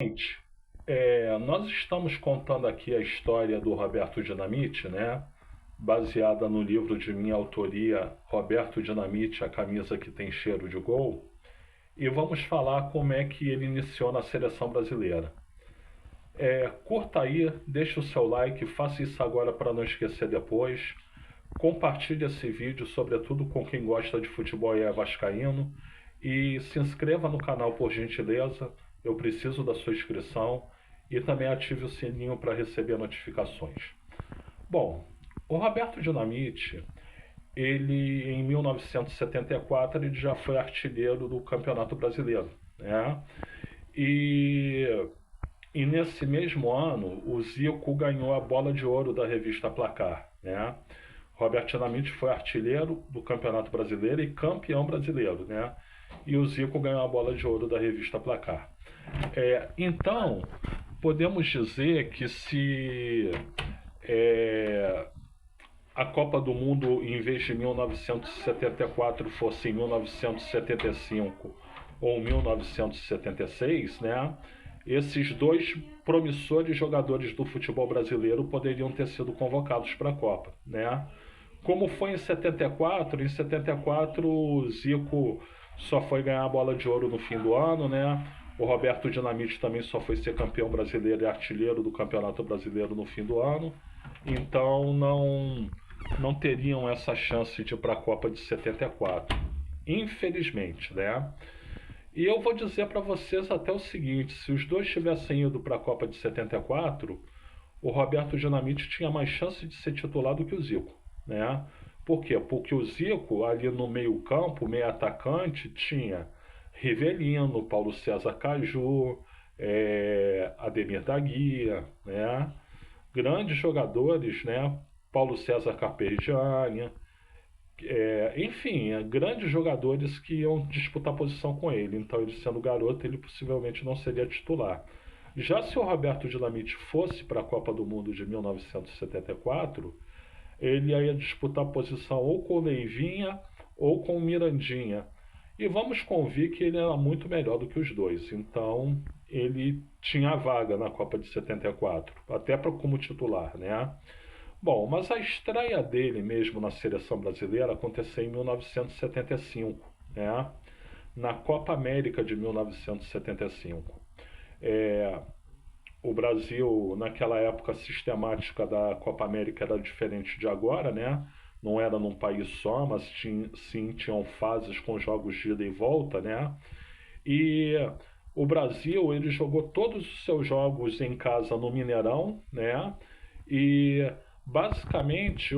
Gente, nós estamos contando aqui a história do Roberto Dinamite, né? Baseada no livro de minha autoria, Roberto Dinamite, a camisa que tem cheiro de gol. E vamos falar como é que ele iniciou na seleção brasileira. Curta aí, deixa o seu like, faça isso agora para não esquecer depois. Compartilhe esse vídeo, sobretudo com quem gosta de futebol e é vascaíno. E se inscreva no canal por gentileza, eu preciso da sua inscrição. E também ative o sininho para receber notificações. Bom, o Roberto Dinamite, ele em 1974 ele já foi artilheiro do Campeonato Brasileiro, né? E, e nesse mesmo ano, o Zico ganhou a bola de ouro da revista Placar, né? Roberto Dinamite foi artilheiro do Campeonato Brasileiro e campeão brasileiro, né? E o Zico ganhou a bola de ouro da revista Placar. Então, podemos dizer que se a Copa do Mundo, em vez de 1974, fosse em 1975 ou 1976, né? Esses dois promissores jogadores do futebol brasileiro poderiam ter sido convocados para a Copa, né? Como foi em 74, o Zico só foi ganhar a bola de ouro no fim do ano, né? O Roberto Dinamite também só foi ser campeão brasileiro e artilheiro do Campeonato Brasileiro no fim do ano. Então não teriam essa chance de ir para a Copa de 74. Infelizmente, né? E eu vou dizer para vocês até o seguinte: se os dois tivessem ido para a Copa de 74, o Roberto Dinamite tinha mais chance de ser titular do que o Zico, né? Por quê? Porque o Zico, ali no meio-campo, meio atacante, tinha Rivelino, Paulo César Caju, Ademir da Guia, né? Grandes jogadores, né? Paulo César Carpegiani, enfim, grandes jogadores que iam disputar posição com ele. Então, ele sendo garoto, ele possivelmente não seria titular. Já se o Roberto Dinamite fosse para a Copa do Mundo de 1974, ele ia disputar posição ou com o Leivinha ou com o Mirandinha. E vamos convir que ele era muito melhor do que os dois. Então, ele tinha a vaga na Copa de 74, até como titular, né? Bom, mas a estreia dele mesmo na seleção brasileira aconteceu em 1975, né? Na Copa América de 1975. O Brasil, naquela época, a sistemática da Copa América era diferente de agora, né? Não era num país só, mas sim tinham fases com jogos de ida e volta, né? E o Brasil, ele jogou todos os seus jogos em casa no Mineirão, né? E basicamente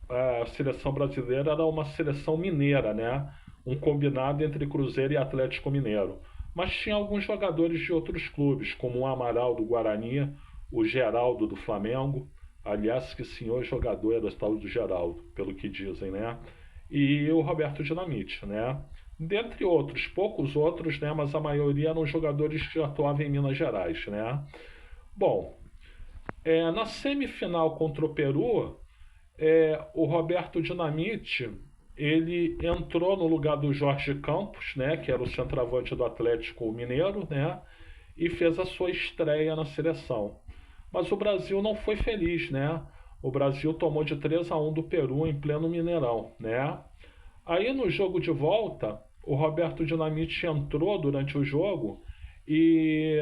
a seleção brasileira era uma seleção mineira, né? Um combinado entre Cruzeiro e Atlético Mineiro. Mas tinha alguns jogadores de outros clubes, como o Amaral do Guarani, o Geraldo do Flamengo. Aliás, que senhor jogador era o tal do Geraldo, pelo que dizem, né? E o Roberto Dinamite, né? Dentre outros, poucos outros, né? Mas a maioria eram jogadores que atuavam em Minas Gerais, né? Bom, na semifinal contra o Peru, o Roberto Dinamite ele entrou no lugar do Jorge Campos, né, que era o centroavante do Atlético Mineiro, né, e fez a sua estreia na seleção. Mas o Brasil não foi feliz, né? O Brasil tomou de 3-1 do Peru em pleno Mineirão, né? Aí no jogo de volta, o Roberto Dinamite entrou durante o jogo e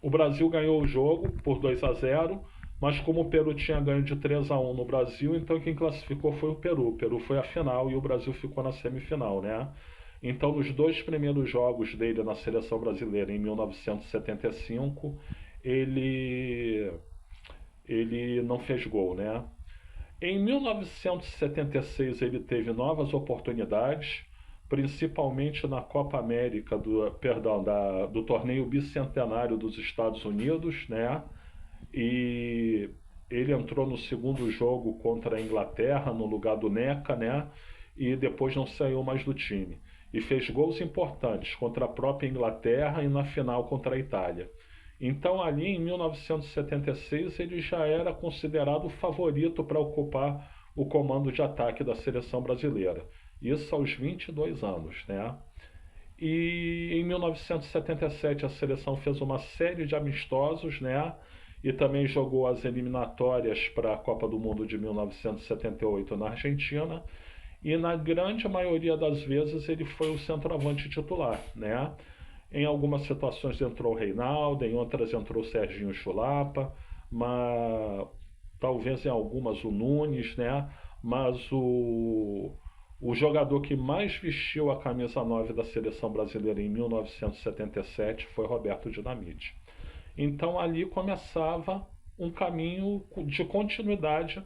o Brasil ganhou o jogo por 2-0, mas como o Peru tinha ganho de 3-1 no Brasil, então quem classificou foi o Peru. O Peru foi a final e o Brasil ficou na semifinal, né? Então, nos dois primeiros jogos dele na seleção brasileira, em 1975, ele não fez gol, né? Em 1976, ele teve novas oportunidades, principalmente na Copa América, do torneio bicentenário dos Estados Unidos, né? E ele entrou no segundo jogo contra a Inglaterra, no lugar do Neca, né? E depois não saiu mais do time. E fez gols importantes contra a própria Inglaterra e na final contra a Itália. Então, ali em 1976, ele já era considerado o favorito para ocupar o comando de ataque da seleção brasileira. Isso aos 22 anos, né? E em 1977 a seleção fez uma série de amistosos, né? E também jogou as eliminatórias para a Copa do Mundo de 1978 na Argentina. E na grande maioria das vezes ele foi o centroavante titular, né? Em algumas situações entrou o Reinaldo, em outras entrou o Serginho Chulapa, mas talvez em algumas o Nunes, né? Mas o jogador que mais vestiu a camisa 9 da seleção brasileira em 1977 foi Roberto Dinamite. Então ali começava um caminho de continuidade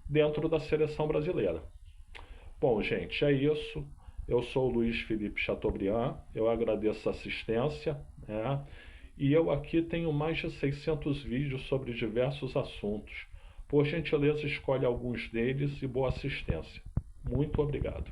dentro da seleção brasileira. Bom, gente, é isso. Eu sou o Luiz Felipe Chateaubriand, eu agradeço a assistência, né? E eu aqui tenho mais de 600 vídeos sobre diversos assuntos. Por gentileza, escolhe alguns deles e boa assistência. Muito obrigado.